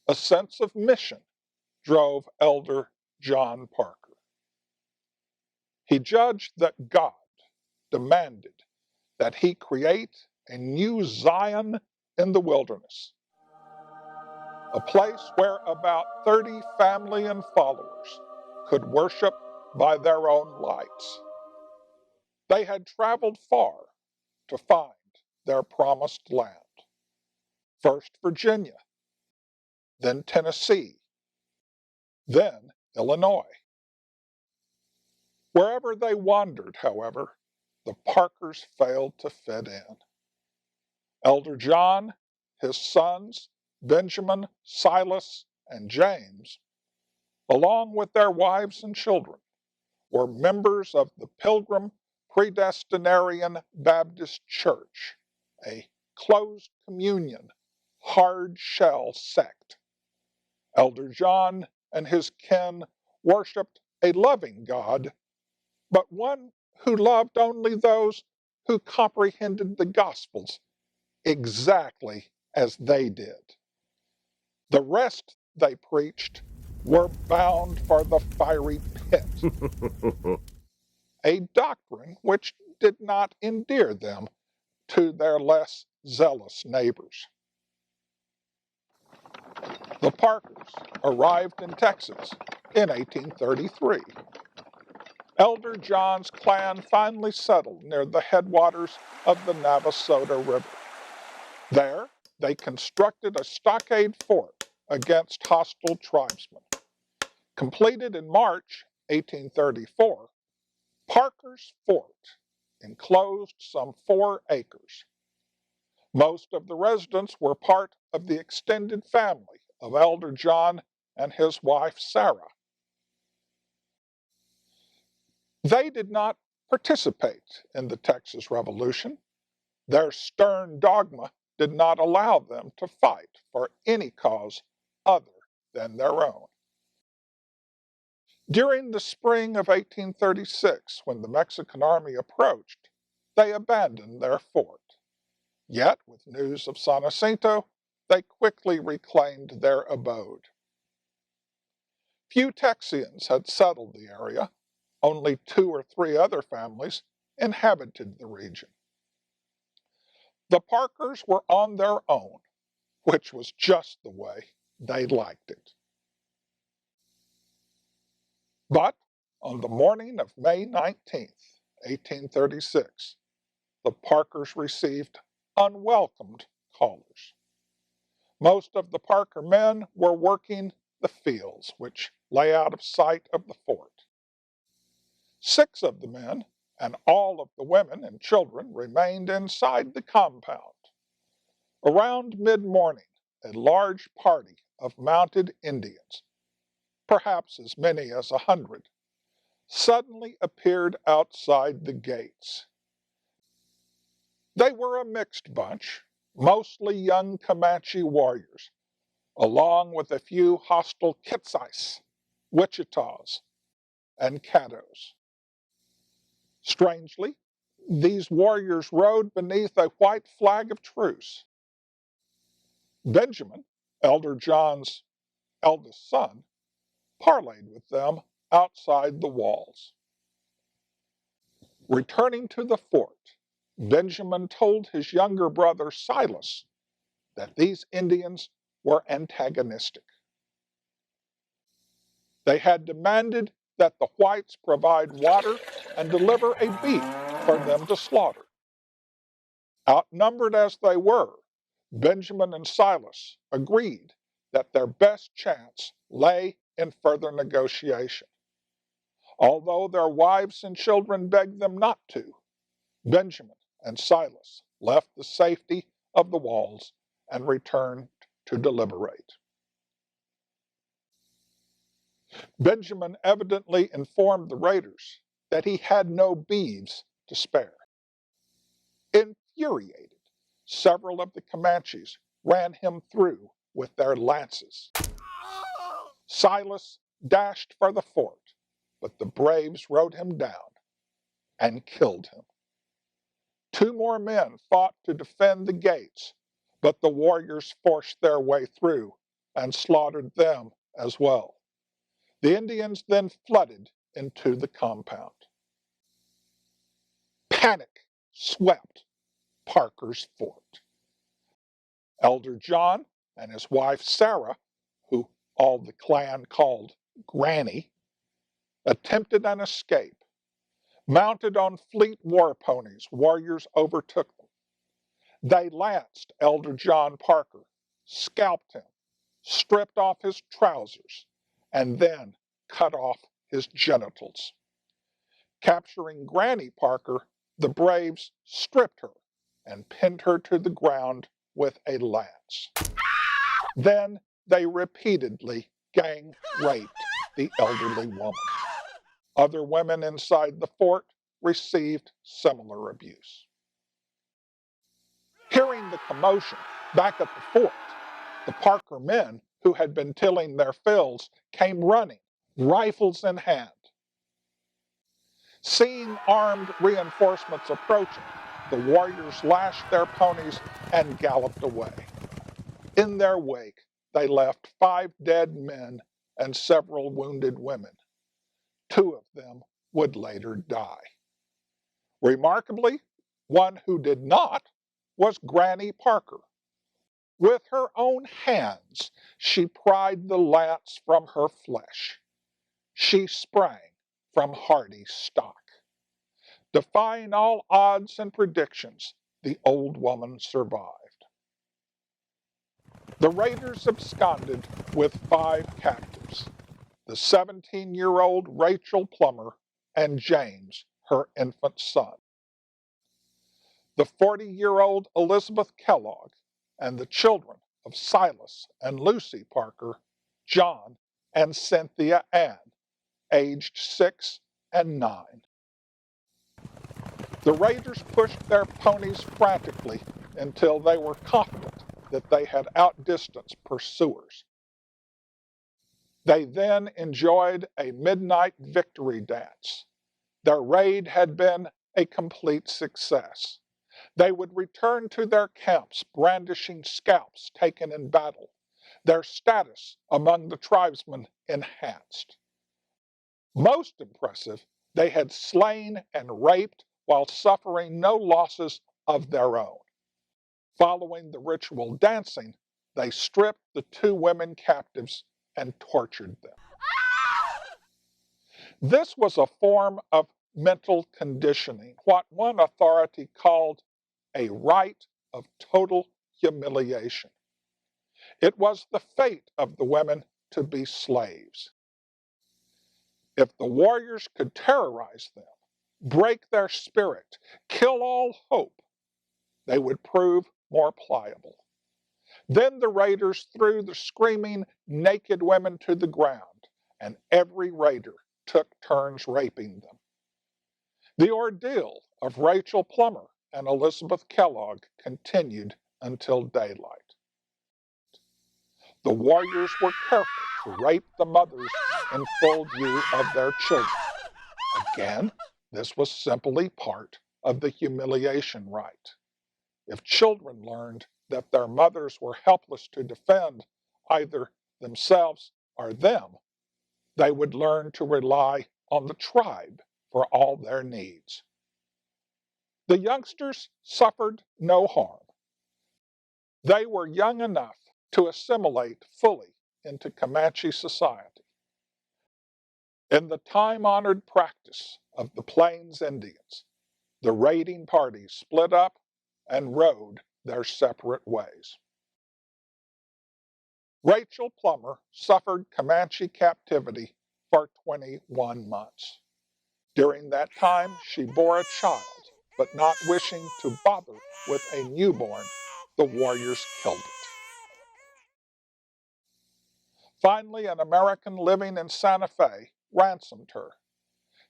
A sense of mission drove Elder John Parker. He judged that God demanded that he create a new Zion in the wilderness, a place where about 30 family and followers could worship by their own lights. They had traveled far to find their promised land. First Virginia, then Tennessee, then Illinois. Wherever they wandered, however, the Parkers failed to fit in. Elder John, his sons, Benjamin, Silas, and James, along with their wives and children, were members of the Pilgrim Predestinarian Baptist Church, a closed communion, hard shell sect. Elder John and his kin worshiped a loving God, but one who loved only those who comprehended the Gospels exactly as they did. The rest they preached were bound for the fiery pit, a doctrine which did not endear them to their less zealous neighbors. The Parkers arrived in Texas in 1833. Elder John's clan finally settled near the headwaters of the Navasota River. There, they constructed a stockade fort against hostile tribesmen. Completed in March 1834, Parker's Fort enclosed some 4 acres. Most of the residents were part of the extended family of Elder John and his wife Sarah. They did not participate in the Texas Revolution. Their stern dogma did not allow them to fight for any cause other than their own. During the spring of 1836, when the Mexican army approached, they abandoned their fort. Yet, with news of San Jacinto, they quickly reclaimed their abode. Few Texians had settled the area. Only 2 or 3 other families inhabited the region. The Parkers were on their own, which was just the way they liked it. But on the morning of May 19th, 1836, the Parkers received unwelcomed callers. Most of the Parker men were working the fields, which lay out of sight of the fort. 6 of the men and all of the women and children remained inside the compound. Around mid-morning, a large party of mounted Indians, perhaps as many as 100, suddenly appeared outside the gates. They were a mixed bunch, mostly young Comanche warriors, along with a few hostile Kitsis, Wichitas, and Caddos. Strangely, these warriors rode beneath a white flag of truce. Benjamin, Elder John's eldest son, parleyed with them outside the walls. Returning to the fort, Benjamin told his younger brother Silas that these Indians were antagonistic. They had demanded that the whites provide water and deliver a beef for them to slaughter. Outnumbered as they were, Benjamin and Silas agreed that their best chance lay in further negotiation. Although their wives and children begged them not to, Benjamin and Silas left the safety of the walls and returned to deliberate. Benjamin evidently informed the raiders that he had no beeves to spare. Infuriated, several of the Comanches ran him through with their lances. Silas dashed for the fort, but the braves rode him down and killed him. 2 more men fought to defend the gates, but the warriors forced their way through and slaughtered them as well. The Indians then flooded into the compound. Panic swept Parker's fort. Elder John and his wife Sarah, who all the clan called Granny, attempted an escape. Mounted on fleet war ponies, warriors overtook them. They lanced Elder John Parker, scalped him, stripped off his trousers, and then cut off his genitals. Capturing Granny Parker, the braves stripped her and pinned her to the ground with a lance. Then they repeatedly gang raped the elderly woman. Other women inside the fort received similar abuse. Hearing the commotion back at the fort, the Parker men who had been tilling their fields came running, rifles in hand. Seeing armed reinforcements approaching, the warriors lashed their ponies and galloped away. In their wake, they left 5 dead men and several wounded women. 2 of them would later die. Remarkably, one who did not was Granny Parker. With her own hands, she pried the lance from her flesh. She sprang from hardy stock. Defying all odds and predictions, the old woman survived. The raiders absconded with 5 captives, the 17-year-old Rachel Plummer and James, her infant son, the 40-year-old Elizabeth Kellogg, and the children of Silas and Lucy Parker, John and Cynthia Ann, aged 6 and 9. The raiders pushed their ponies frantically until they were confident that they had outdistanced pursuers. They then enjoyed a midnight victory dance. Their raid had been a complete success. They would return to their camps brandishing scalps taken in battle, their status among the tribesmen enhanced. Most impressive, they had slain and raped while suffering no losses of their own. Following the ritual dancing, they stripped the 2 women captives and tortured them. This was a form of mental conditioning, what one authority called a rite of total humiliation. It was the fate of the women to be slaves. If the warriors could terrorize them, break their spirit, kill all hope, they would prove more pliable. Then the raiders threw the screaming, naked women to the ground, and every raider took turns raping them. The ordeal of Rachel Plummer and Elizabeth Kellogg continued until daylight. The warriors were careful to rape the mothers in full view of their children. Again, this was simply part of the humiliation rite. If children learned that their mothers were helpless to defend either themselves or them, they would learn to rely on the tribe for all their needs. The youngsters suffered no harm. They were young enough to assimilate fully into Comanche society. In the time-honored practice of the Plains Indians, the raiding parties split up and rode their separate ways. Rachel Plummer suffered Comanche captivity for 21 months. During that time, she bore a child, but not wishing to bother with a newborn, the warriors killed it. Finally, an American living in Santa Fe ransomed her.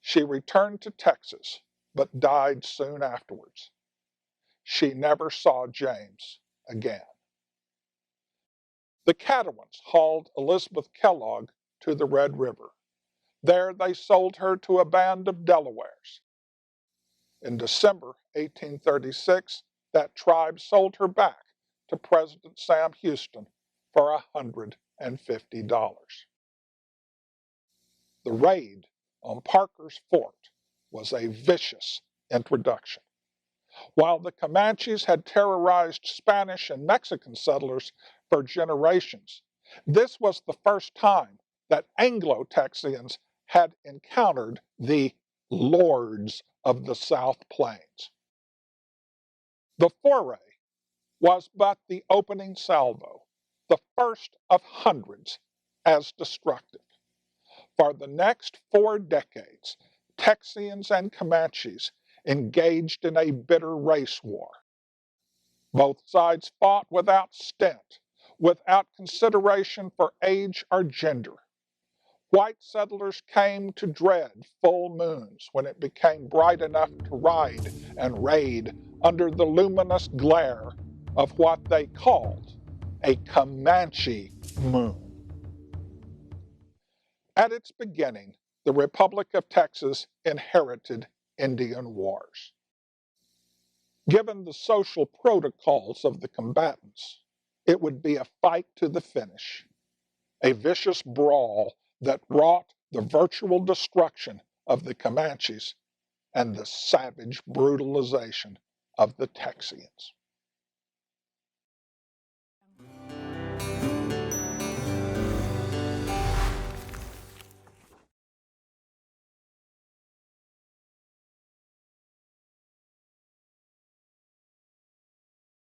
She returned to Texas, but died soon afterwards. She never saw James again. The Cadouans hauled Elizabeth Kellogg to the Red River. There they sold her to a band of Delawares. In December 1836, that tribe sold her back to President Sam Houston for $100. The raid on Parker's Fort was a vicious introduction. While the Comanches had terrorized Spanish and Mexican settlers for generations, this was the first time that Anglo-Texians had encountered the lords of the South Plains. The foray was but the opening salvo, the first of hundreds as destructive. For the next 4 decades, Texians and Comanches engaged in a bitter race war. Both sides fought without stint, without consideration for age or gender. White settlers came to dread full moons when it became bright enough to ride and raid under the luminous glare of what they called a Comanche moon. At its beginning, the Republic of Texas inherited Indian wars. Given the social protocols of the combatants, it would be a fight to the finish, a vicious brawl that wrought the virtual destruction of the Comanches and the savage brutalization of the Texians.